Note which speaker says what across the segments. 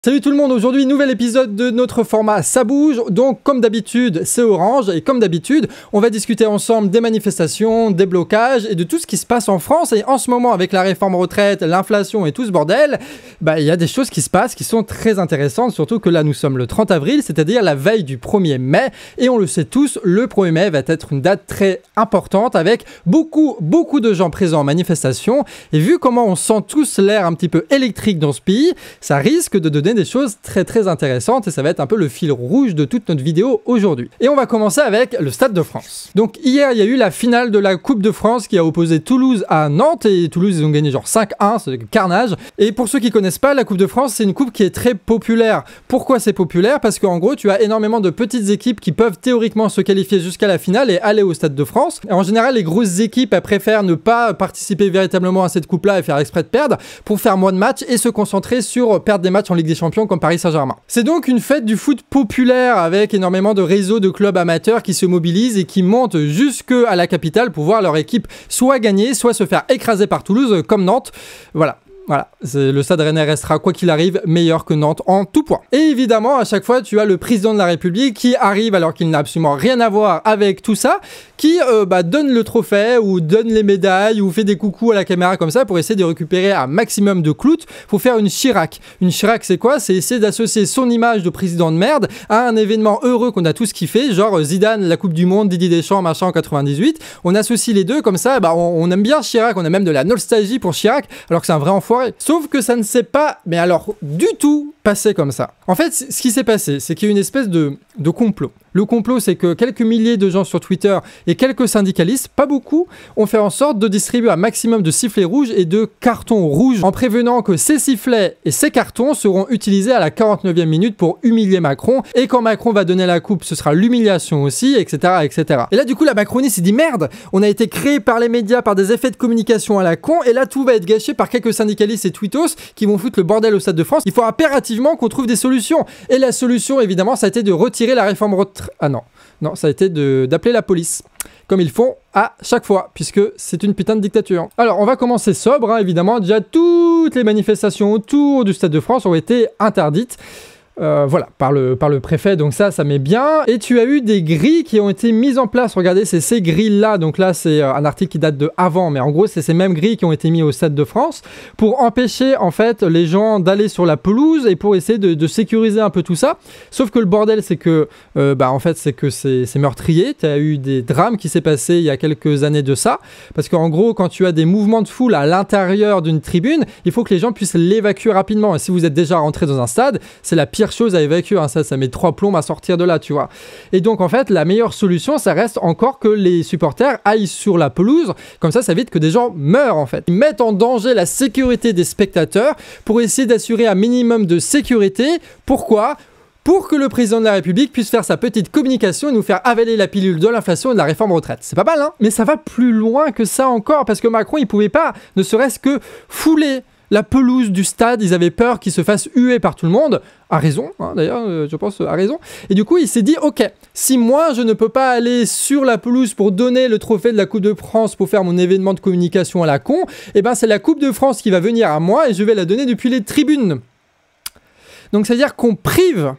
Speaker 1: Salut tout le monde, aujourd'hui nouvel épisode de notre format Ça bouge. Donc comme d'habitude c'est Orange et comme d'habitude on va discuter ensemble des manifestations, des blocages et de tout ce qui se passe en France. Et en ce moment avec la réforme retraite, l'inflation et tout ce bordel, il y a des choses qui se passent qui sont très intéressantes, surtout que là nous sommes le 30 avril, c'est-à-dire la veille du 1er mai. Et on le sait tous, le 1er mai va être une date très importante avec beaucoup de gens présents en manifestation. Et vu comment on sent tous l'air un petit peu électrique dans ce pays, ça risque de donner des choses très intéressantes et ça va être un peu le fil rouge de toute notre vidéo aujourd'hui. Et on va commencer avec le Stade de France. Donc hier il y a eu la finale de la Coupe de France qui a opposé Toulouse à Nantes et Toulouse ils ont gagné genre 5-1, c'est carnage. Et pour ceux qui connaissent pas, la Coupe de France c'est une coupe qui est très populaire. Pourquoi c'est populaire? Parce qu'en gros tu as énormément de petites équipes qui peuvent théoriquement se qualifier jusqu'à la finale et aller au Stade de France. Et en général les grosses équipes elles préfèrent ne pas participer véritablement à cette coupe là et faire exprès de perdre pour faire moins de matchs et se concentrer sur perdre des matchs en Ligue des Champions comme Paris Saint-Germain. C'est donc une fête du foot populaire avec énormément de réseaux de clubs amateurs qui se mobilisent et qui montent jusque à la capitale pour voir leur équipe soit gagner, soit se faire écraser par Toulouse comme Nantes. Voilà, le Stade Rennais restera quoi qu'il arrive meilleur que Nantes en tout point. Et évidemment à chaque fois tu as le président de la République qui arrive alors qu'il n'a absolument rien à voir avec tout ça, qui donne le trophée ou donne les médailles ou fait des coucous à la caméra comme ça pour essayer de récupérer un maximum de clout pour faire une Chirac. Une Chirac c'est quoi? C'est essayer d'associer son image de président de merde à un événement heureux qu'on a tous kiffé, genre Zidane, la Coupe du Monde, Didier Deschamps, machin en 98. On associe les deux comme ça, on aime bien Chirac, on a même de la nostalgie pour Chirac alors que c'est un vrai enfoiré. Sauf que ça ne s'est pas, mais alors du tout passé comme ça. En fait, ce qui s'est passé, c'est qu'il y a une espèce de complot. Le complot, c'est que quelques milliers de gens sur Twitter et quelques syndicalistes, pas beaucoup, ont fait en sorte de distribuer un maximum de sifflets rouges et de cartons rouges en prévenant que ces sifflets et ces cartons seront utilisés à la 49e minute pour humilier Macron et quand Macron va donner la coupe, ce sera l'humiliation aussi, etc., etc. Et là, du coup, la Macronie s'est dit merde, on a été créé par les médias, par des effets de communication à la con et là, tout va être gâché par quelques syndicalistes et tweetos qui vont foutre le bordel au Stade de France. Il faut impérativement qu'on trouve des solutions. Et la solution, évidemment, ça a été de retirer la réforme retraite. Ah non, ça a été d'appeler la police, comme ils font à chaque fois, puisque c'est une putain de dictature. Alors, on va commencer sobre, évidemment. Déjà, toutes les manifestations autour du Stade de France ont été interdites. Par le préfet, donc ça met bien. Et tu as eu des grilles qui ont été mises en place. Regardez, c'est ces grilles-là. Donc là, c'est un article qui date de avant, mais en gros, c'est ces mêmes grilles qui ont été mises au Stade de France pour empêcher, en fait, les gens d'aller sur la pelouse et pour essayer de sécuriser un peu tout ça. Sauf que le bordel, c'est que, en fait, c'est meurtrier. Tu as eu des drames qui s'est passé il y a quelques années de ça. Parce qu'en gros, quand tu as des mouvements de foule à l'intérieur d'une tribune, il faut que les gens puissent l'évacuer rapidement. Et si vous êtes déjà rentré dans un stade, c'est la pire chose à évacuer, hein. Ça met 3 plombs à sortir de là, tu vois. Et donc en fait la meilleure solution ça reste encore que les supporters aillent sur la pelouse, comme ça évite que des gens meurent en fait. Ils mettent en danger la sécurité des spectateurs pour essayer d'assurer un minimum de sécurité. Pourquoi ? Pour que le président de la République puisse faire sa petite communication et nous faire avaler la pilule de l'inflation et de la réforme retraite. C'est pas mal, hein? Mais ça va plus loin que ça encore, parce que Macron il pouvait pas ne serait-ce que fouler la pelouse du stade, ils avaient peur qu'il se fasse huer par tout le monde, à raison, hein, d'ailleurs, je pense à raison. Et du coup, il s'est dit, ok, si moi, je ne peux pas aller sur la pelouse pour donner le trophée de la Coupe de France pour faire mon événement de communication à la con, eh ben c'est la Coupe de France qui va venir à moi et je vais la donner depuis les tribunes. Donc, c'est-à-dire qu'on prive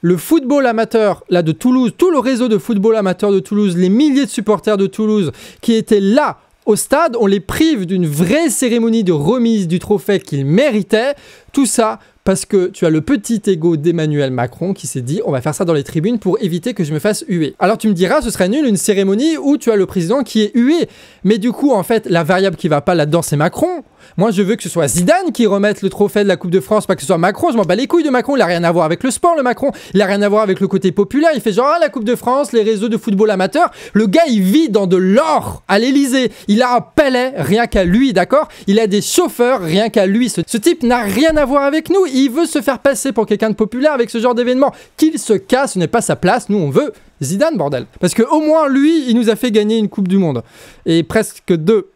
Speaker 1: le football amateur là, de Toulouse, tout le réseau de football amateur de Toulouse, les milliers de supporters de Toulouse qui étaient là, au stade, on les prive d'une vraie cérémonie de remise du trophée qu'ils méritaient. Tout ça parce que tu as le petit ego d'Emmanuel Macron qui s'est dit on va faire ça dans les tribunes pour éviter que je me fasse huer. Alors tu me diras ce serait nul une cérémonie où tu as le président qui est hué. Mais du coup en fait la variable qui va pas là-dedans c'est Macron. Moi je veux que ce soit Zidane qui remette le trophée de la Coupe de France, pas que ce soit Macron. Je m'en bats les couilles de Macron, il a rien à voir avec le sport le Macron. Il a rien à voir avec le côté populaire. Il fait genre la Coupe de France, les réseaux de football amateur. Le gars il vit dans de l'or à l'Elysée. Il a un palais rien qu'à lui, d'accord? Il a des chauffeurs rien qu'à lui. Ce type n'a rien à voir avec nous. Il veut se faire passer pour quelqu'un de populaire avec ce genre d'événement. Qu'il se casse, ce n'est pas sa place. Nous, on veut Zidane, bordel. Parce que au moins, lui, il nous a fait gagner une Coupe du Monde. Et presque 2.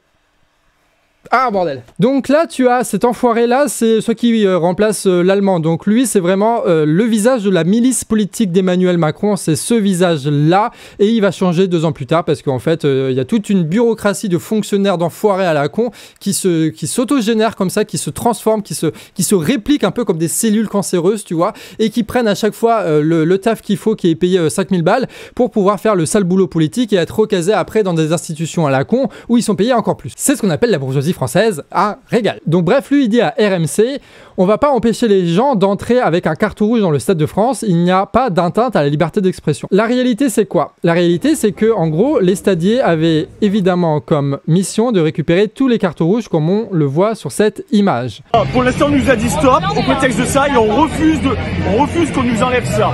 Speaker 1: Ah bordel. Donc là tu as cet enfoiré là, c'est celui qui remplace l'allemand. Donc lui c'est vraiment le visage de la milice politique d'Emmanuel Macron, c'est ce visage là et il va changer 2 ans plus tard parce qu'en fait il y a toute une bureaucratie de fonctionnaires d'enfoirés à la con qui s'autogénèrent comme ça, qui se transforment, qui se répliquent un peu comme des cellules cancéreuses tu vois et qui prennent à chaque fois le taf qu'il faut, qui est payé 5000 balles pour pouvoir faire le sale boulot politique et être recasés après dans des institutions à la con où ils sont payés encore plus. C'est ce qu'on appelle la bourgeoisie française à régal. Donc bref, lui il dit à RMC, on va pas empêcher les gens d'entrer avec un carton rouge dans le Stade de France, il n'y a pas d'atteinte à la liberté d'expression. La réalité c'est quoi? La réalité c'est que en gros les stadiers avaient évidemment comme mission de récupérer tous les cartons rouges comme on le voit sur cette image.
Speaker 2: Pour l'instant on nous a dit stop au prétexte de ça et on refuse qu'on nous enlève ça.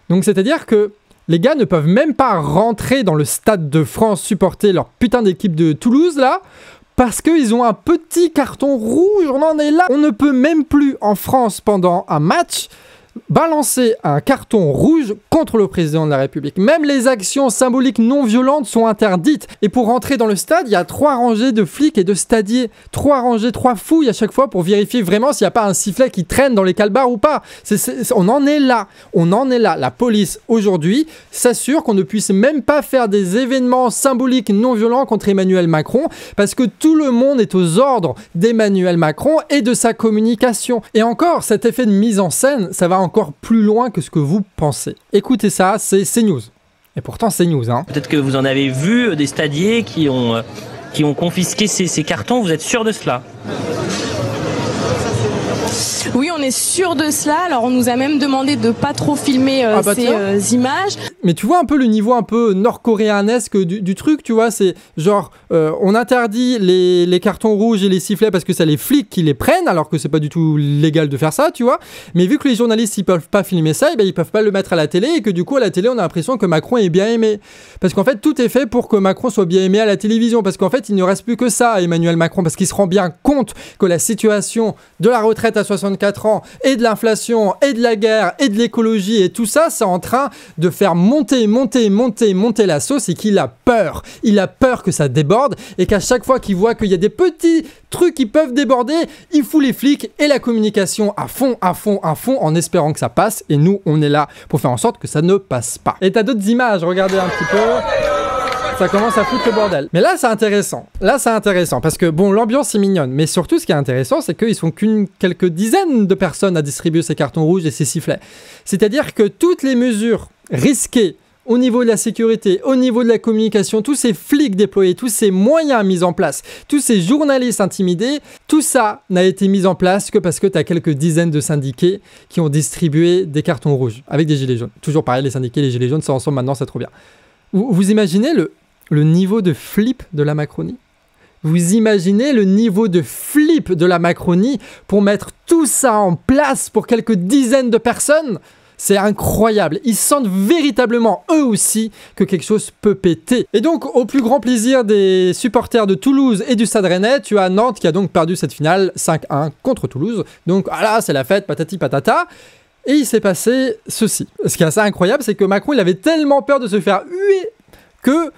Speaker 1: Donc c'est-à-dire que les gars ne peuvent même pas rentrer dans le Stade de France supporter leur putain d'équipe de Toulouse là parce qu'ils ont un petit carton rouge, on en est là. On ne peut même plus en France pendant un match balancer un carton rouge contre le président de la République. Même les actions symboliques non violentes sont interdites. Et pour rentrer dans le stade, il y a 3 rangées de flics et de stadiers. 3 rangées, 3 fouilles à chaque fois pour vérifier vraiment s'il n'y a pas un sifflet qui traîne dans les calbars ou pas. On en est là. On en est là. La police, aujourd'hui, s'assure qu'on ne puisse même pas faire des événements symboliques non violents contre Emmanuel Macron parce que tout le monde est aux ordres d'Emmanuel Macron et de sa communication. Et encore, cet effet de mise en scène, ça va encore plus loin que ce que vous pensez. Écoutez ça, c'est CNews. Et pourtant c'est News, hein.
Speaker 3: Peut-être que vous en avez vu des stadiers qui ont confisqué ces cartons, vous êtes sûr de cela ?
Speaker 4: Oui, on est sûr de cela. Alors, on nous a même demandé de pas trop filmer ces images.
Speaker 1: Mais tu vois un peu le niveau un peu nord-coréanesque du truc, tu vois, c'est genre, on interdit les cartons rouges et les sifflets parce que c'est les flics qui les prennent, alors que c'est pas du tout légal de faire ça, tu vois. Mais vu que les journalistes, ils peuvent pas filmer ça, et ben, ils peuvent pas le mettre à la télé, et que du coup, à la télé, on a l'impression que Macron est bien aimé. Parce qu'en fait, tout est fait pour que Macron soit bien aimé à la télévision, parce qu'en fait, il ne reste plus que ça à Emmanuel Macron, parce qu'il se rend bien compte que la situation de la retraite à 64 ans, et de l'inflation, et de la guerre, et de l'écologie, et tout ça, c'est en train de faire monter la sauce, et qu'il a peur. Il a peur que ça déborde, et qu'à chaque fois qu'il voit qu'il y a des petits trucs qui peuvent déborder, il fout les flics et la communication à fond, en espérant que ça passe, et nous, on est là pour faire en sorte que ça ne passe pas. Et t'as d'autres images, regardez un petit peu... Ça commence à foutre le bordel. Mais là, c'est intéressant. Parce que, bon, l'ambiance est mignonne. Mais surtout, ce qui est intéressant, c'est qu'ils sont quelques dizaines de personnes à distribuer ces cartons rouges et ces sifflets. C'est-à-dire que toutes les mesures risquées au niveau de la sécurité, au niveau de la communication, tous ces flics déployés, tous ces moyens mis en place, tous ces journalistes intimidés, tout ça n'a été mis en place que parce que tu as quelques dizaines de syndiqués qui ont distribué des cartons rouges avec des gilets jaunes. Toujours pareil, les syndiqués, les gilets jaunes, ça ensemble maintenant, c'est trop bien. Vous imaginez le niveau de flip de la Macronie? Vous imaginez le niveau de flip de la Macronie pour mettre tout ça en place pour quelques dizaines de personnes? C'est incroyable. Ils sentent véritablement, eux aussi, que quelque chose peut péter. Et donc, au plus grand plaisir des supporters de Toulouse et du Stade Rennais, tu as Nantes qui a donc perdu cette finale 5-1 contre Toulouse. Donc, voilà, c'est la fête, patati patata. Et il s'est passé ceci. Ce qui est assez incroyable, c'est que Macron, il avait tellement peur de se faire huer que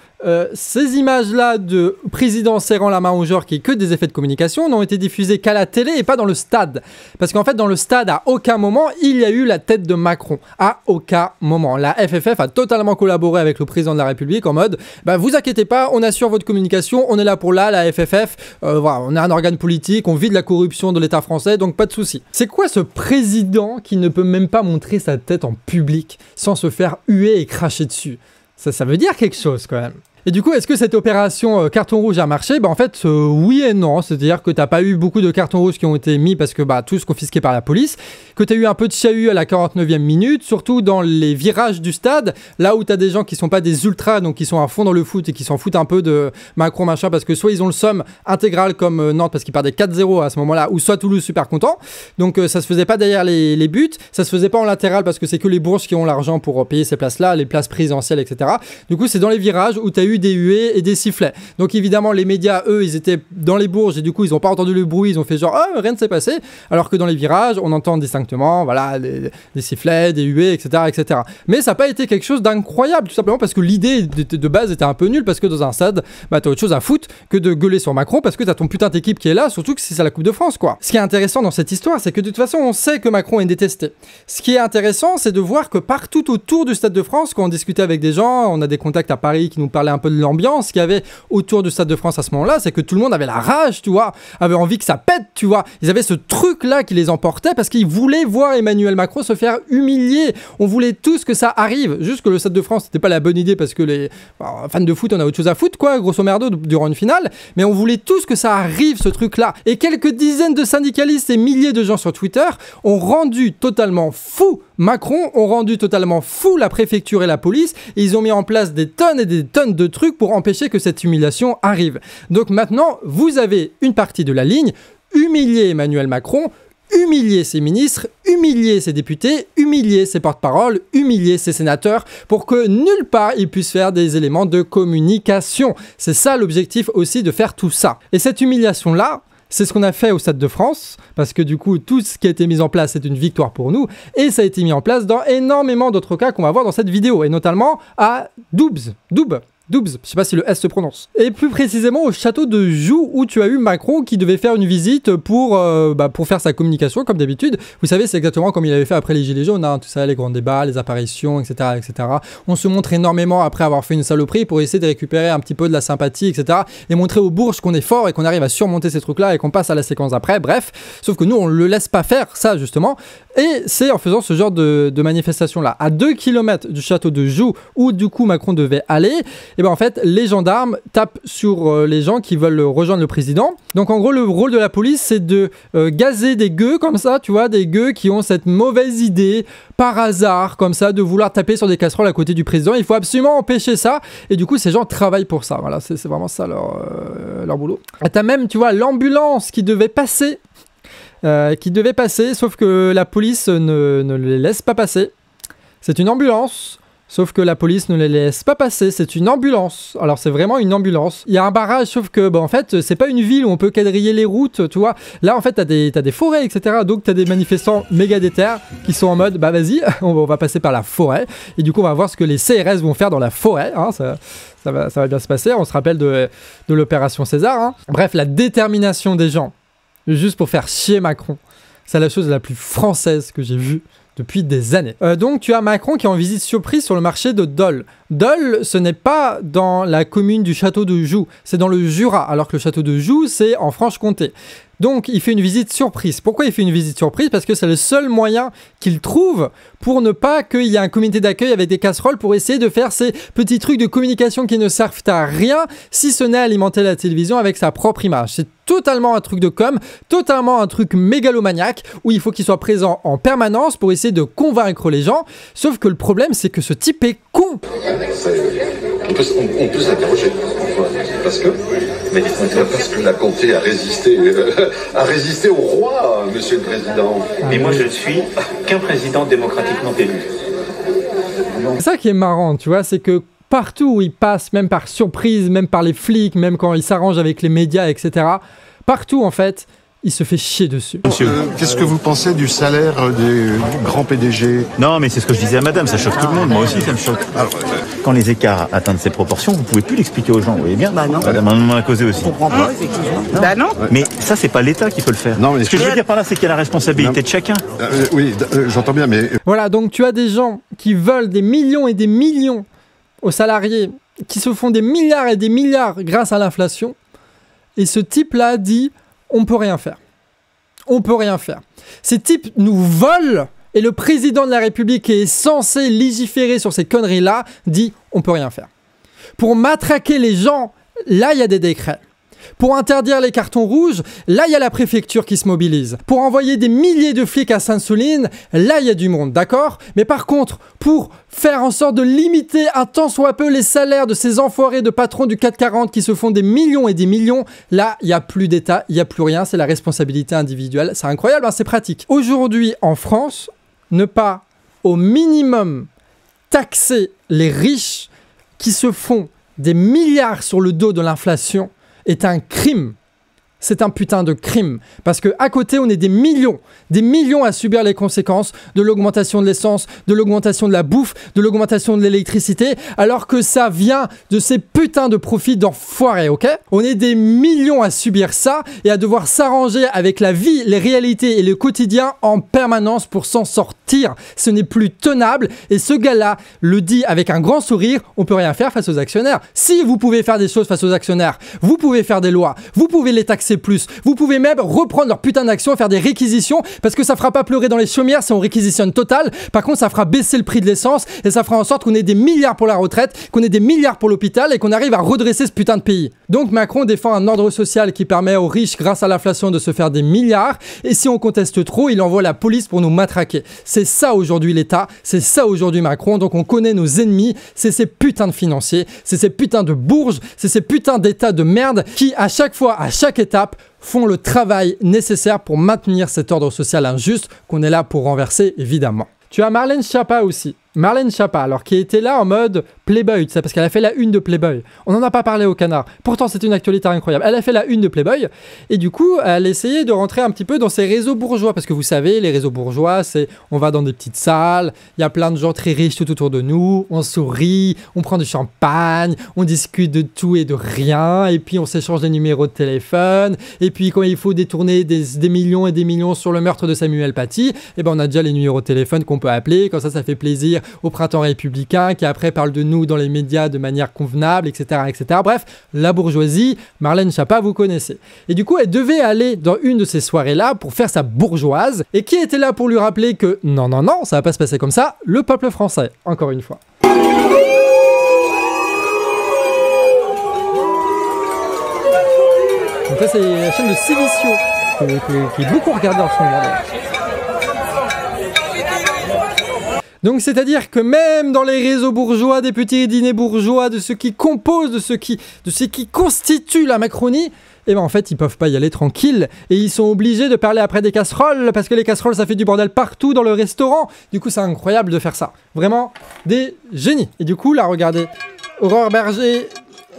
Speaker 1: ces images-là de président serrant la main au joueur, qui est que des effets de communication, n'ont été diffusées qu'à la télé et pas dans le stade. Parce qu'en fait, dans le stade, à aucun moment, il y a eu la tête de Macron. À aucun moment. La FFF a totalement collaboré avec le président de la République en mode, bah, vous inquiétez pas, on assure votre communication, on est là pour la FFF, voilà, on est un organe politique, on vit de la corruption de l'État français, donc pas de souci. C'est quoi ce président qui ne peut même pas montrer sa tête en public sans se faire huer et cracher dessus? Ça veut dire quelque chose quand même. Et du coup, est-ce que cette opération carton rouge a marché? Bah en fait, oui et non. C'est-à-dire que t'as pas eu beaucoup de cartons rouges qui ont été mis parce que bah tous confisqués par la police, que t'as eu un peu de chahut à la 49e minute, surtout dans les virages du stade, là où t'as des gens qui sont pas des ultras, donc qui sont à fond dans le foot et qui s'en foutent un peu de Macron machin, parce que soit ils ont le somme intégral comme Nantes parce qu'ils perdaient 4-0 à ce moment-là, ou soit Toulouse super content. Donc ça se faisait pas derrière les buts, ça se faisait pas en latéral parce que c'est que les bourges qui ont l'argent pour payer ces places-là, les places présidentielles, etc. Du coup, c'est dans les virages où t'as eu eu des huées et des sifflets. Donc évidemment, les médias, eux, ils étaient dans les Bourges et du coup, ils n'ont pas entendu le bruit, ils ont fait genre, oh, rien ne s'est passé. Alors que dans les virages, on entend distinctement, voilà, des sifflets, des huées, etc., etc. Mais ça n'a pas été quelque chose d'incroyable, tout simplement parce que l'idée de base était un peu nulle, parce que dans un stade, bah, t'as autre chose à foutre que de gueuler sur Macron, parce que t'as ton putain d'équipe qui est là, surtout que c'est la Coupe de France, quoi. Ce qui est intéressant dans cette histoire, c'est que de toute façon, on sait que Macron est détesté. Ce qui est intéressant, c'est de voir que partout autour du Stade de France, quand on discutait avec des gens, on a des contacts à Paris qui nous parlaient un peu de l'ambiance qu'il y avait autour du Stade de France à ce moment-là, c'est que tout le monde avait la rage, tu vois, avait envie que ça pète, tu vois. Ils avaient ce truc-là qui les emportait parce qu'ils voulaient voir Emmanuel Macron se faire humilier. On voulait tous que ça arrive. Juste que le Stade de France, c'était pas la bonne idée parce que les fans de foot, on a autre chose à foutre, quoi, grosso merdo, durant une finale. Mais on voulait tous que ça arrive, ce truc-là. Et quelques dizaines de syndicalistes et milliers de gens sur Twitter ont rendu totalement fou Macron, ont rendu totalement fou la préfecture et la police. Et ils ont mis en place des tonnes et des tonnes de trucs pour empêcher que cette humiliation arrive. Donc maintenant, vous avez une partie de la ligne, humilier Emmanuel Macron, humilier ses ministres, humilier ses députés, humilier ses porte-paroles, humilier ses sénateurs pour que nulle part ils puissent faire des éléments de communication. C'est ça l'objectif aussi de faire tout ça. Et cette humiliation-là, c'est ce qu'on a fait au Stade de France, parce que du coup, tout ce qui a été mis en place, c'est une victoire pour nous, et ça a été mis en place dans énormément d'autres cas qu'on va voir dans cette vidéo, et notamment à Doubs, je sais pas si le S se prononce. Et plus précisément au château de Joux, où tu as eu Macron qui devait faire une visite pour faire sa communication, comme d'habitude. Vous savez, c'est exactement comme il avait fait après les Gilets jaunes, hein, tout ça, les grands débats, les apparitions, etc., etc. On se montre énormément après avoir fait une saloperie pour essayer de récupérer un petit peu de la sympathie, etc. Et montrer aux Bourges qu'on est fort et qu'on arrive à surmonter ces trucs-là et qu'on passe à la séquence après. Bref, sauf que nous, on le laisse pas faire, ça, justement. Et c'est en faisant ce genre de manifestation-là, à 2 km du château de Joux, où du coup Macron devait aller, et ben en fait, les gendarmes tapent sur les gens qui veulent rejoindre le président. Donc en gros, le rôle de la police, c'est de gazer des gueux comme ça, tu vois, des gueux qui ont cette mauvaise idée, par hasard, comme ça, de vouloir taper sur des casseroles à côté du président. Il faut absolument empêcher ça. Et du coup, ces gens travaillent pour ça. Voilà, c'est vraiment ça leur boulot. Et t'as même, tu vois, l'ambulance qui devait passer, sauf que la police ne les laisse pas passer. C'est une ambulance. Sauf que la police ne les laisse pas passer, c'est une ambulance. Alors c'est vraiment une ambulance. Il y a un barrage, sauf que en fait, c'est pas une ville où on peut quadriller les routes, tu vois. Là, en fait, t'as des forêts, etc. Donc t'as des manifestants méga déter qui sont en mode, bah vas-y, on va passer par la forêt. Et du coup, on va voir ce que les CRS vont faire dans la forêt. Hein, ça va bien se passer. On se rappelle de l'opération César. Hein. Bref, la détermination des gens, juste pour faire chier Macron, c'est la chose la plus française que j'ai vue depuis des années. Donc tu as Macron qui est en visite surprise sur le marché de Dole. Dole, ce n'est pas dans la commune du château de Joux, c'est dans le Jura, alors que le château de Joux, c'est en Franche-Comté. Donc il fait une visite surprise. Pourquoi il fait une visite surprise? Parce que c'est le seul moyen qu'il trouve pour ne pas qu'il y ait un comité d'accueil avec des casseroles pour essayer de faire ces petits trucs de communication qui ne servent à rien, si ce n'est alimenter la télévision avec sa propre image. C'est totalement un truc de com, totalement un truc mégalomaniaque, où il faut qu'il soit présent en permanence pour essayer de convaincre les gens. Sauf que le problème, c'est que ce type est con.
Speaker 5: On peut s'interroger. Parce que la comté a résisté au roi, monsieur le président.
Speaker 6: Mais moi, je ne suis qu'un président démocratiquement élu.
Speaker 1: C'est ça qui est marrant, tu vois, c'est que partout où il passe, même par surprise, même par les flics, même quand il s'arrange avec les médias, etc., partout, en fait, il se fait chier dessus.
Speaker 7: Qu'est-ce que vous pensez du salaire des grands PDG?
Speaker 8: Non, mais c'est ce que je disais à madame, ça choque tout le monde, moi aussi ça me choque. Alors, quand les écarts atteignent ces proportions, vous pouvez plus l'expliquer aux gens, vous voyez bien?
Speaker 9: Bah non.
Speaker 8: Madame en a causé aussi.
Speaker 9: Je comprends pas, effectivement. Non. Bah non.
Speaker 8: Mais ça, c'est pas l'État qui peut le faire. Non, mais ce que je veux dire par là, c'est qu'il y a la responsabilité de chacun.
Speaker 7: Oui, j'entends bien, mais...
Speaker 1: Voilà, donc tu as des gens qui veulent des millions et des millions aux salariés, qui se font des milliards et des milliards grâce à l'inflation, et ce type-là dit... on peut rien faire. On peut rien faire. Ces types nous volent et le président de la République qui est censé légiférer sur ces conneries-là dit on peut rien faire. Pour matraquer les gens, là il y a des décrets. Pour interdire les cartons rouges, là il y a la préfecture qui se mobilise. Pour envoyer des milliers de flics à Sainte-Soline, là il y a du monde, d'accord? Mais par contre, pour faire en sorte de limiter un tant soit peu les salaires de ces enfoirés de patrons du 440 qui se font des millions et des millions, là il n'y a plus d'État, il n'y a plus rien, c'est la responsabilité individuelle. C'est incroyable, hein, c'est pratique. Aujourd'hui en France, ne pas au minimum taxer les riches qui se font des milliards sur le dos de l'inflation est un crime. C'est un putain de crime. Parce qu'à côté, on est des millions à subir les conséquences de l'augmentation de l'essence, de l'augmentation de la bouffe, de l'augmentation de l'électricité, alors que ça vient de ces putains de profits d'enfoirés, ok? On est des millions à subir ça et à devoir s'arranger avec la vie, les réalités et le quotidien en permanence pour s'en sortir. Ce n'est plus tenable et ce gars-là le dit avec un grand sourire, on peut rien faire face aux actionnaires. Si vous pouvez faire des choses face aux actionnaires, vous pouvez faire des lois, vous pouvez les taxer plus. Vous pouvez même reprendre leur putain d'action et faire des réquisitions parce que ça fera pas pleurer dans les chaumières si on réquisitionne total. Par contre, ça fera baisser le prix de l'essence et ça fera en sorte qu'on ait des milliards pour la retraite, qu'on ait des milliards pour l'hôpital et qu'on arrive à redresser ce putain de pays. Donc Macron défend un ordre social qui permet aux riches, grâce à l'inflation, de se faire des milliards et si on conteste trop, il envoie la police pour nous matraquer. C'est ça aujourd'hui l'État, c'est ça aujourd'hui Macron, donc on connaît nos ennemis, c'est ces putains de financiers, c'est ces putains de bourges, c'est ces putains d'États de merde qui, à chaque fois, à chaque étape, font le travail nécessaire pour maintenir cet ordre social injuste qu'on est là pour renverser, évidemment. Tu as Marlène Schiappa aussi. Marlène Schiappa, alors qui était là en mode Playboy, tu sais, parce qu'elle a fait la une de Playboy. On n'en a pas parlé au Canard. Pourtant, c'est une actualité incroyable. Elle a fait la une de Playboy et du coup, elle essayait de rentrer un petit peu dans ces réseaux bourgeois. Parce que vous savez, les réseaux bourgeois, c'est on va dans des petites salles, il y a plein de gens très riches tout autour de nous, on sourit, on prend du champagne, on discute de tout et de rien, et puis on s'échange des numéros de téléphone, et puis quand il faut détourner des millions et des millions sur le meurtre de Samuel Paty, et ben on a déjà les numéros de téléphone qu'on peut appeler, comme ça fait plaisir au printemps républicain qui après parle de nous dans les médias de manière convenable, etc., etc. Bref, la bourgeoisie, Marlène Schiappa, vous connaissez. Et du coup, elle devait aller dans une de ces soirées-là pour faire sa bourgeoise. Et qui était là pour lui rappeler que non, non, non, ça va pas se passer comme ça? Le peuple français, encore une fois. Donc ça, c'est la chaîne de Sévicio qui est beaucoup regardée en ce moment. Donc c'est-à-dire que même dans les réseaux bourgeois, des petits dîners bourgeois, de ceux qui composent, de ceux qui constituent la Macronie, et ben en fait ils peuvent pas y aller tranquille et ils sont obligés de parler après des casseroles parce que les casseroles ça fait du bordel partout dans le restaurant. Du coup c'est incroyable de faire ça. Vraiment des génies. Et du coup là regardez, Aurore Berger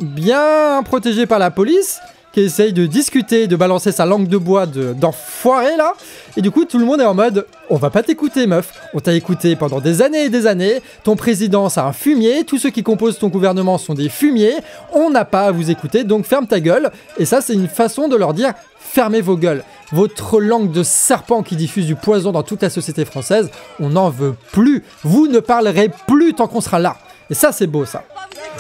Speaker 1: bien protégée par la police, qui essaye de discuter, de balancer sa langue de bois d'enfoiré là. Et du coup, tout le monde est en mode « On va pas t'écouter, meuf. On t'a écouté pendant des années et des années. Ton président, c'est un fumier. Tous ceux qui composent ton gouvernement sont des fumiers. On n'a pas à vous écouter, donc ferme ta gueule. » Et ça, c'est une façon de leur dire « Fermez vos gueules. Votre langue de serpent qui diffuse du poison dans toute la société française, on n'en veut plus. Vous ne parlerez plus tant qu'on sera là. » Et ça, c'est beau, ça.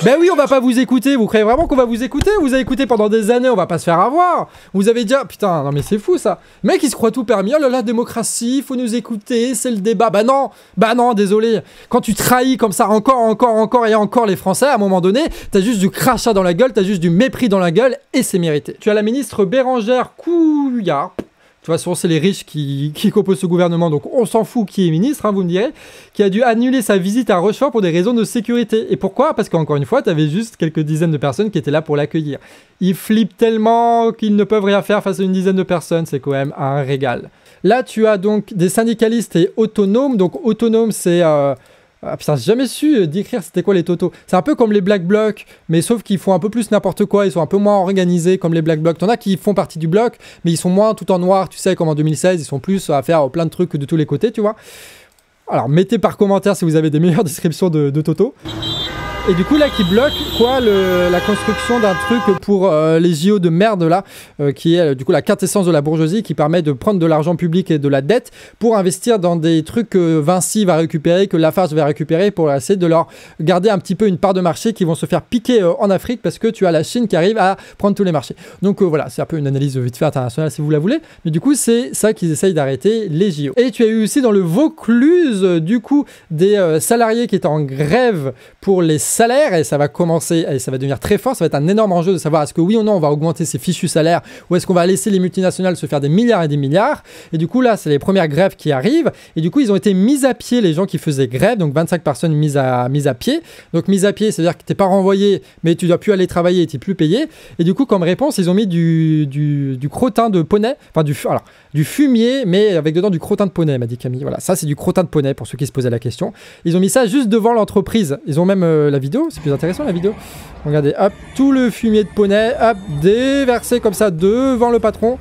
Speaker 1: Ben oui, on va pas vous écouter. Vous croyez vraiment qu'on va vous écouter? Vous avez écouté pendant des années, on va pas se faire avoir. Vous avez déjà... Putain, non mais c'est fou, ça. Le mec, il se croit tout permis. Oh là là, démocratie, faut nous écouter, c'est le débat. Bah non, désolé. Quand tu trahis comme ça encore et encore les Français, à un moment donné, t'as juste du crachat dans la gueule, t'as juste du mépris dans la gueule, et c'est mérité. Tu as la ministre Bérangère Couillard. De toute façon, c'est les riches qui composent ce gouvernement, donc on s'en fout qui est ministre, hein, vous me direz, qui a dû annuler sa visite à Rochefort pour des raisons de sécurité. Et pourquoi? Parce qu'encore une fois, tu avais juste quelques dizaines de personnes qui étaient là pour l'accueillir. Ils flippent tellement qu'ils ne peuvent rien faire face à une dizaine de personnes, c'est quand même un régal. Là, tu as donc des syndicalistes et autonomes. Donc autonome, c'est... Ah putain, j'ai jamais su décrire c'était quoi les totos. C'est un peu comme les Black Blocs, mais sauf qu'ils font un peu plus n'importe quoi, ils sont un peu moins organisés comme les Black Blocs. T'en as qui font partie du bloc, mais ils sont moins tout en noir, tu sais, comme en 2016, ils sont plus à faire plein de trucs de tous les côtés, tu vois. Alors, mettez par commentaire si vous avez des meilleures descriptions de Toto. Et du coup, là, qui bloque, quoi, la construction d'un truc pour les JO de merde, là, qui est, du coup, la quintessence de la bourgeoisie, qui permet de prendre de l'argent public et de la dette pour investir dans des trucs que Vinci va récupérer, que Lafarge va récupérer, pour essayer de leur garder un petit peu une part de marché qui vont se faire piquer en Afrique, parce que tu as la Chine qui arrive à prendre tous les marchés. Donc, voilà, c'est un peu une analyse vite fait internationale, si vous la voulez. Mais du coup, c'est ça qu'ils essayent d'arrêter, les JO. Et tu as eu aussi dans le Vaucluse, du coup, des salariés qui étaient en grève pour les salaires, et ça va commencer, et ça va devenir très fort, ça va être un énorme enjeu de savoir est-ce que oui ou non on va augmenter ces fichus salaires, ou est-ce qu'on va laisser les multinationales se faire des milliards et des milliards. Et du coup là c'est les premières grèves qui arrivent, et du coup ils ont été mis à pied, les gens qui faisaient grève, donc 25 personnes mises à pied. Donc mise à pied, c'est-à-dire que t'es pas renvoyé, mais tu dois plus aller travailler et t'es plus payé. Et du coup comme réponse ils ont mis du crottin de poney, enfin du fumier, mais avec dedans du crottin de poney, m'a dit Camille. Voilà, ça c'est du crottin de poney pour ceux qui se posaient la question. Ils ont mis ça juste devant l'entreprise, ils ont même la vidéo, c'est plus intéressant la vidéo. Regardez, hop, tout le fumier de poney, hop, déversé comme ça devant le patron.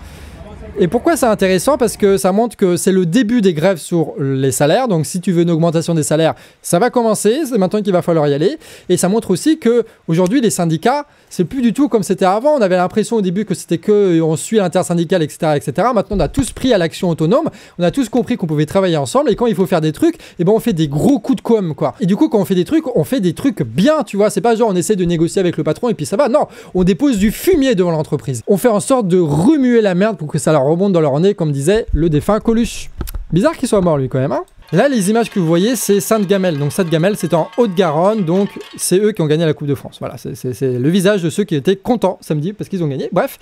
Speaker 1: Et pourquoi c'est intéressant? Parce que ça montre que c'est le début des grèves sur les salaires. Donc si tu veux une augmentation des salaires, ça va commencer. C'est maintenant qu'il va falloir y aller. Et ça montre aussi que aujourd'hui les syndicats, c'est plus du tout comme c'était avant. On avait l'impression au début que c'était que on suit l'intersyndical, etc., etc. Maintenant, on a tous pris à l'action autonome. On a tous compris qu'on pouvait travailler ensemble. Et quand il faut faire des trucs, eh ben on fait des gros coups de com', quoi. Et du coup, quand on fait des trucs bien, tu vois. C'est pas genre on essaie de négocier avec le patron et puis ça va. Non, on dépose du fumier devant l'entreprise. On fait en sorte de remuer la merde pour que ça leur remonte dans leur nez, comme disait le défunt Coluche. Bizarre qu'il soit mort lui quand même, hein. Là, les images que vous voyez, c'est Sainte-Gamelle. Donc Sainte-Gamelle, c'est en Haute-Garonne, donc c'est eux qui ont gagné la Coupe de France. Voilà, c'est le visage de ceux qui étaient contents samedi parce qu'ils ont gagné. Bref.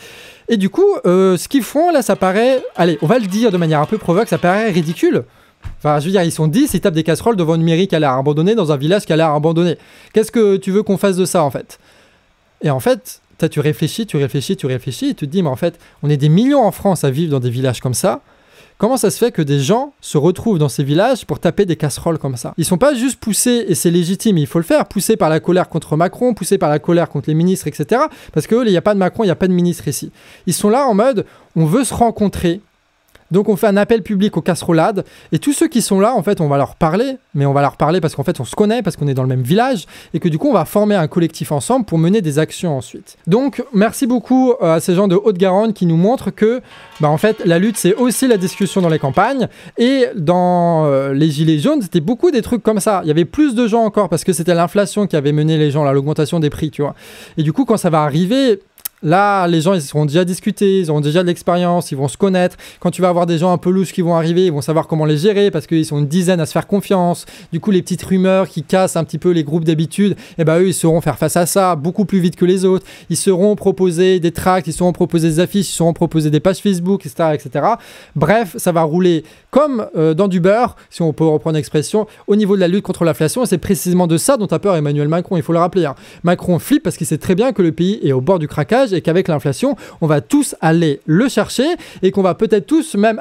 Speaker 1: Et du coup, ce qu'ils font là, ça paraît... Allez, on va le dire de manière un peu provoque, ça paraît ridicule. Enfin, je veux dire, ils sont 10, ils tapent des casseroles devant une mairie qui a l'air abandonnée, dans un village qui a l'air abandonné. Qu'est-ce que tu veux qu'on fasse de ça, en fait? Et en fait... tu réfléchis, et tu te dis, mais en fait, on est des millions en France à vivre dans des villages comme ça. Comment ça se fait que des gens se retrouvent dans ces villages pour taper des casseroles comme ça? Ils sont pas juste poussés, et c'est légitime, il faut le faire, poussés par la colère contre Macron, poussés par la colère contre les ministres, etc. Parce que il n'y a pas de Macron, il n'y a pas de ministre ici. Ils sont là en mode, on veut se rencontrer. Donc on fait un appel public aux casserolades et tous ceux qui sont là, en fait, on va leur parler, mais on va leur parler parce qu'en fait on se connaît, parce qu'on est dans le même village et que du coup on va former un collectif ensemble pour mener des actions ensuite. Donc merci beaucoup à ces gens de Haute-Garonne qui nous montrent que en fait la lutte c'est aussi la discussion dans les campagnes et dans les gilets jaunes c'était beaucoup des trucs comme ça. Il y avait plus de gens encore parce que c'était l'inflation qui avait mené les gens à l'augmentation des prix, tu vois. Et du coup quand ça va arriver... Là, les gens, ils seront déjà discutés, ils auront déjà de l'expérience, ils vont se connaître. Quand tu vas avoir des gens un peu louches qui vont arriver, ils vont savoir comment les gérer parce qu'ils sont une dizaine à se faire confiance. Du coup, les petites rumeurs qui cassent un petit peu les groupes d'habitude, eux, ils sauront faire face à ça beaucoup plus vite que les autres. Ils sauront proposer des tracts, ils sauront proposer des affiches, ils sauront proposer des pages Facebook, etc., etc. Bref, ça va rouler comme dans du beurre, si on peut reprendre l'expression, au niveau de la lutte contre l'inflation. Et c'est précisément de ça dont a peur Emmanuel Macron, il faut le rappeler. Hein. Macron flippe parce qu'il sait très bien que le pays est au bord du craquage et qu'avec l'inflation, on va tous aller le chercher et qu'on va peut-être tous même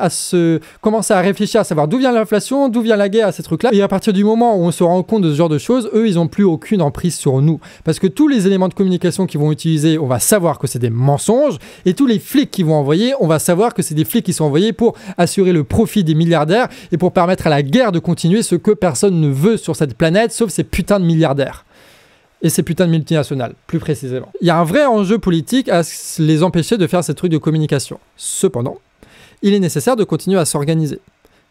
Speaker 1: commencer à réfléchir à savoir d'où vient l'inflation, d'où vient la guerre, à ces trucs-là. Et à partir du moment où on se rend compte de ce genre de choses, eux, ils n'ont plus aucune emprise sur nous. Parce que tous les éléments de communication qu'ils vont utiliser, on va savoir que c'est des mensonges et tous les flics qu'ils vont envoyer, on va savoir que c'est des flics qui sont envoyés pour assurer le profit des milliardaires et pour permettre à la guerre de continuer, ce que personne ne veut sur cette planète, sauf ces putains de milliardaires. Et ces putains de multinationales, plus précisément. Il y a un vrai enjeu politique à les empêcher de faire ces trucs de communication. Cependant, il est nécessaire de continuer à s'organiser.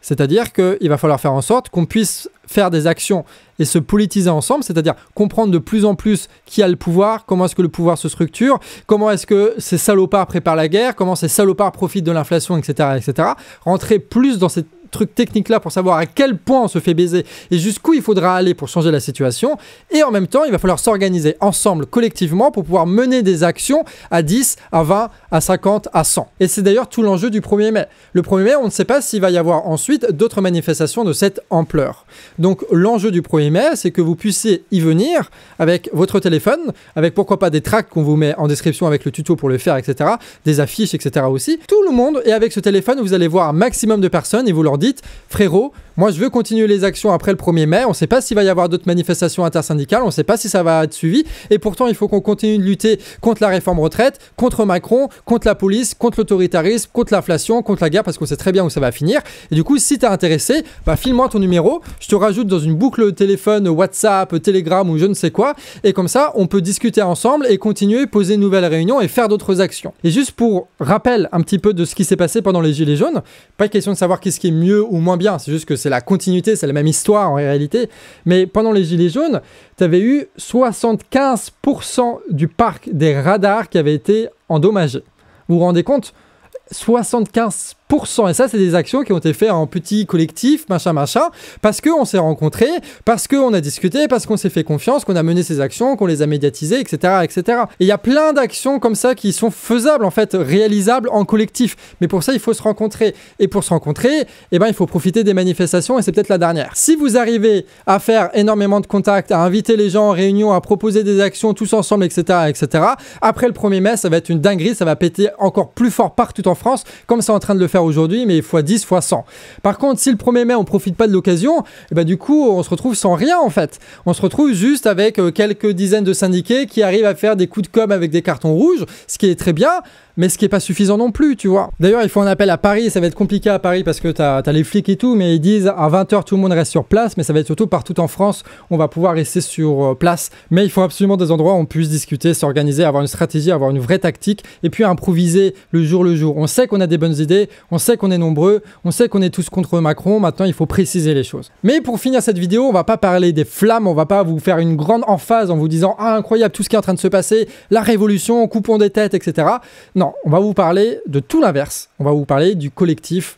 Speaker 1: C'est-à-dire qu'il va falloir faire en sorte qu'on puisse faire des actions et se politiser ensemble, c'est-à-dire comprendre de plus en plus qui a le pouvoir, comment est-ce que le pouvoir se structure, comment est-ce que ces salopards préparent la guerre, comment ces salopards profitent de l'inflation, etc., etc. Rentrer plus dans ces trucs techniques là pour savoir à quel point on se fait baiser et jusqu'où il faudra aller pour changer la situation, et en même temps il va falloir s'organiser ensemble collectivement pour pouvoir mener des actions à 10, à 20, à 50, à 100. Et c'est d'ailleurs tout l'enjeu du 1er mai. Le 1er mai, on ne sait pas s'il va y avoir ensuite d'autres manifestations de cette ampleur. Donc l'enjeu du 1er mai, c'est que vous puissiez y venir avec votre téléphone, avec pourquoi pas des tracts qu'on vous met en description avec le tuto pour le faire, etc., des affiches, etc. aussi. Tout le monde, et avec ce téléphone, vous allez voir un maximum de personnes et vous leur dites, frérot, moi je veux continuer les actions après le 1er mai, on ne sait pas s'il va y avoir d'autres manifestations intersyndicales, on ne sait pas si ça va être suivi, et pourtant il faut qu'on continue de lutter contre la réforme retraite, contre Macron, contre la police, contre l'autoritarisme, contre l'inflation, contre la guerre, parce qu'on sait très bien où ça va finir. Et du coup, si t'es intéressé, file-moi ton numéro, je te rajoute dans une boucle téléphone, WhatsApp, Telegram ou je ne sais quoi, et comme ça, on peut discuter ensemble et continuer, poser une nouvelle réunion et faire d'autres actions. Et juste pour rappel un petit peu de ce qui s'est passé pendant les Gilets jaunes, pas question de savoir qu'est-ce qui est mieux ou moins bien, c'est juste que c'est la continuité, c'est la même histoire en réalité, mais pendant les Gilets jaunes, tu avais eu 75% du parc des radars qui avait été endommagé. Vous vous rendez compte ? 75%, et ça c'est des actions qui ont été faites en petit collectif, machin, parce qu'on s'est rencontrés, parce qu'on a discuté, parce qu'on s'est fait confiance, qu'on a mené ces actions, qu'on les a médiatisées, etc., etc. Et il y a plein d'actions comme ça qui sont faisables, en fait, réalisables en collectif. Mais pour ça, il faut se rencontrer. Et pour se rencontrer, il faut profiter des manifestations, et c'est peut-être la dernière. Si vous arrivez à faire énormément de contacts, à inviter les gens en réunion, à proposer des actions tous ensemble, etc., etc., après le 1er mai, ça va être une dinguerie, ça va péter encore plus fort partout en France, comme c'est en train de le faire faire aujourd'hui, mais fois 10, fois 100. Par contre, si le 1er mai, on profite pas de l'occasion, et ben, du coup, on se retrouve sans rien, en fait. On se retrouve juste avec quelques dizaines de syndiqués qui arrivent à faire des coups de com' avec des cartons rouges, ce qui est très bien, mais ce qui est pas suffisant non plus, tu vois. D'ailleurs, il faut un appel à Paris, ça va être compliqué à Paris parce que t'as les flics et tout, mais ils disent à 20h tout le monde reste sur place, mais ça va être surtout partout en France, on va pouvoir rester sur place. Mais il faut absolument des endroits où on puisse discuter, s'organiser, avoir une stratégie, avoir une vraie tactique, et puis improviser le jour le jour. On sait qu'on a des bonnes idées, on sait qu'on est nombreux, on sait qu'on est tous contre Macron, maintenant il faut préciser les choses. Mais pour finir cette vidéo, on va pas parler des flammes, on va pas vous faire une grande emphase en vous disant « Ah, incroyable, tout ce qui est en train de se passer, la révolution, coupons des têtes, etc. » Non, on va vous parler de tout l'inverse. On va vous parler du collectif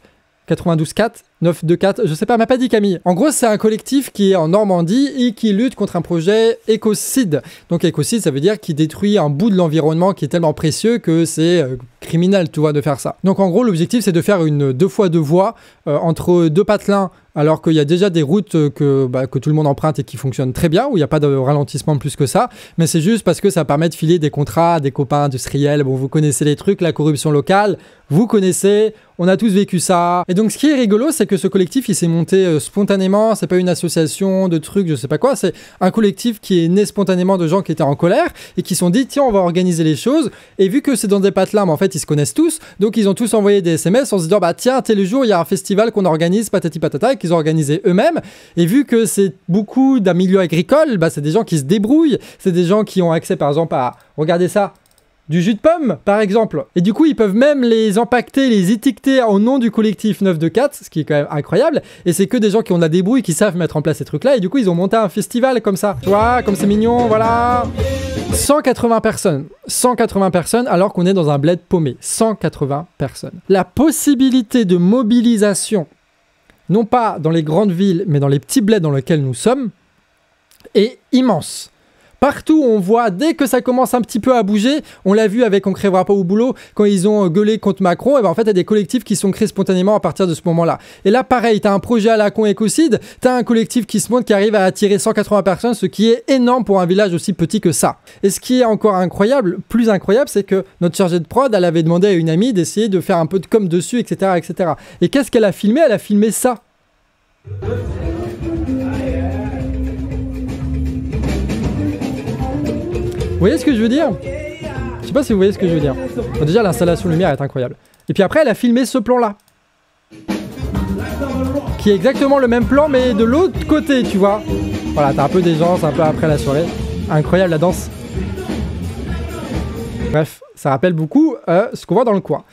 Speaker 1: 92.4, 924, je sais pas, m'a pas dit Camille. En gros, c'est un collectif qui est en Normandie et qui lutte contre un projet écocide. Donc écocide, ça veut dire qu'il détruit un bout de l'environnement qui est tellement précieux que c'est criminel, tu vois, de faire ça. Donc en gros, l'objectif, c'est de faire une 2x2 voies entre deux patelins, alors qu'il y a déjà des routes que tout le monde emprunte et qui fonctionnent très bien, où il n'y a pas de ralentissement plus que ça, mais c'est juste parce que ça permet de filer des contrats à des copains industriels. Bon, vous connaissez les trucs, la corruption locale, vous connaissez, on a tous vécu ça. Et donc ce qui est rigolo, c'est que ce collectif, il s'est monté spontanément, c'est pas une association de trucs, je sais pas quoi, c'est un collectif qui est né spontanément de gens qui étaient en colère et qui se sont dit, tiens, on va organiser les choses, et vu que c'est dans des patelins, mais en fait, ils se connaissent tous, donc ils ont tous envoyé des SMS en se disant, bah tiens, tel jour, il y a un festival qu'on organise, patati patata, qu'ils ont organisé eux-mêmes, et vu que c'est beaucoup d'un milieu agricole, bah c'est des gens qui se débrouillent, c'est des gens qui ont accès par exemple à, regardez ça, du jus de pomme par exemple, et du coup ils peuvent même les empaqueter, les étiqueter au nom du collectif 924, ce qui est quand même incroyable, et c'est que des gens qui ont de la débrouille, qui savent mettre en place ces trucs là, et du coup ils ont monté un festival comme ça, tu vois, comme c'est mignon, voilà. 180 personnes alors qu'on est dans un bled paumé, 180 personnes. La possibilité de mobilisation, non pas dans les grandes villes, mais dans les petits bleds dans lesquels nous sommes, est immense. Partout, on voit, dès que ça commence un petit peu à bouger, on l'a vu avec On crèvera pas au boulot, quand ils ont gueulé contre Macron, et ben en fait, il y a des collectifs qui sont créés spontanément à partir de ce moment-là. Et là, pareil, t'as un projet à la con écocide, t'as un collectif qui se monte, qui arrive à attirer 180 personnes, ce qui est énorme pour un village aussi petit que ça. Et ce qui est encore incroyable, plus incroyable, c'est que notre chargée de prod, elle avait demandé à une amie d'essayer de faire un peu de com dessus, etc., etc. Et qu'est-ce qu'elle a filmé? Elle a filmé ça. Vous voyez ce que je veux dire? Je sais pas si vous voyez ce que je veux dire. Bon, déjà, l'installation lumière est incroyable. Et puis après, elle a filmé ce plan-là. Qui est exactement le même plan, mais de l'autre côté, tu vois. Voilà, t'as un peu des gens, c'est un peu après la soirée. Incroyable la danse. Bref, ça rappelle beaucoup ce qu'on voit dans le coin.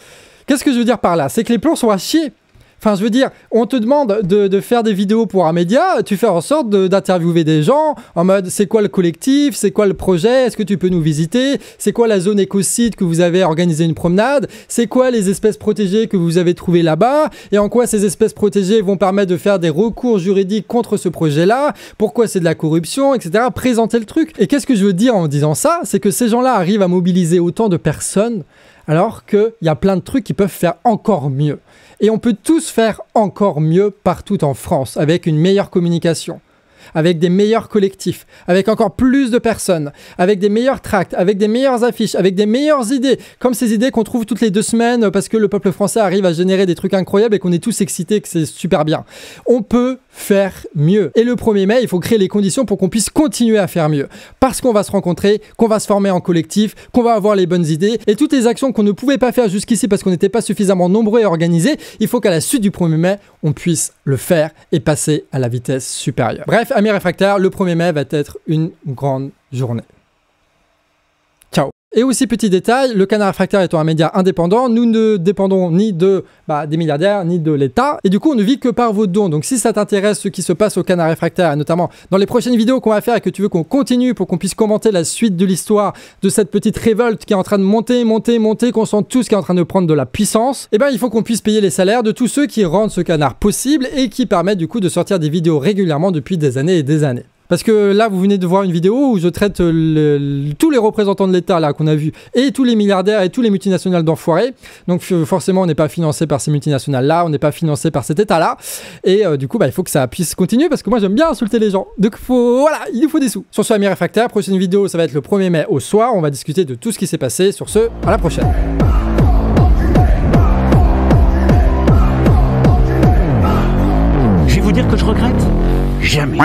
Speaker 1: Qu'est-ce que je veux dire par là? C'est que les plans sont à chier. Enfin, je veux dire, on te demande de faire des vidéos pour un média, tu fais en sorte d'interviewer des gens en mode c'est quoi le collectif, c'est quoi le projet, est-ce que tu peux nous visiter, c'est quoi la zone écocide que vous avez organisé une promenade, c'est quoi les espèces protégées que vous avez trouvées là-bas, et en quoi ces espèces protégées vont permettre de faire des recours juridiques contre ce projet-là, pourquoi c'est de la corruption, etc. Présenter le truc. Et qu'est-ce que je veux dire en disant ça? C'est que ces gens-là arrivent à mobiliser autant de personnes alors qu'il y a plein de trucs qui peuvent faire encore mieux. Et on peut tous faire encore mieux partout en France, avec une meilleure communication, avec des meilleurs collectifs, avec encore plus de personnes, avec des meilleurs tracts, avec des meilleures affiches, avec des meilleures idées, comme ces idées qu'on trouve toutes les 2 semaines parce que le peuple français arrive à générer des trucs incroyables et qu'on est tous excités, que c'est super bien. On peut faire mieux. Et le 1er mai, il faut créer les conditions pour qu'on puisse continuer à faire mieux. Parce qu'on va se rencontrer, qu'on va se former en collectif, qu'on va avoir les bonnes idées, et toutes les actions qu'on ne pouvait pas faire jusqu'ici parce qu'on n'était pas suffisamment nombreux et organisés, il faut qu'à la suite du 1er mai, on puisse le faire et passer à la vitesse supérieure. Bref, amis réfractaires, le 1er mai va être une grande journée. Ciao. Et aussi, petit détail, le Canard Réfractaire étant un média indépendant, nous ne dépendons ni des milliardaires, ni de l'État. Et du coup, on ne vit que par vos dons. Donc si ça t'intéresse ce qui se passe au Canard Réfractaire, notamment dans les prochaines vidéos qu'on va faire et que tu veux qu'on continue pour qu'on puisse commenter la suite de l'histoire de cette petite révolte qui est en train de monter, qu'on sent tous qui est en train de prendre de la puissance, eh ben il faut qu'on puisse payer les salaires de tous ceux qui rendent ce canard possible et qui permettent du coup de sortir des vidéos régulièrement depuis des années et des années. Parce que là, vous venez de voir une vidéo où je traite tous les représentants de l'État là qu'on a vus, et tous les milliardaires et tous les multinationales d'enfoirés. Donc forcément, on n'est pas financé par ces multinationales-là, on n'est pas financé par cet État-là. Et du coup, il faut que ça puisse continuer parce que moi, j'aime bien insulter les gens. Donc voilà, il nous faut des sous. Sur ce, amis réfractaires, prochaine vidéo, ça va être le 1er mai au soir. On va discuter de tout ce qui s'est passé. Sur ce, à la prochaine.
Speaker 10: dire que je regrette? Jamais.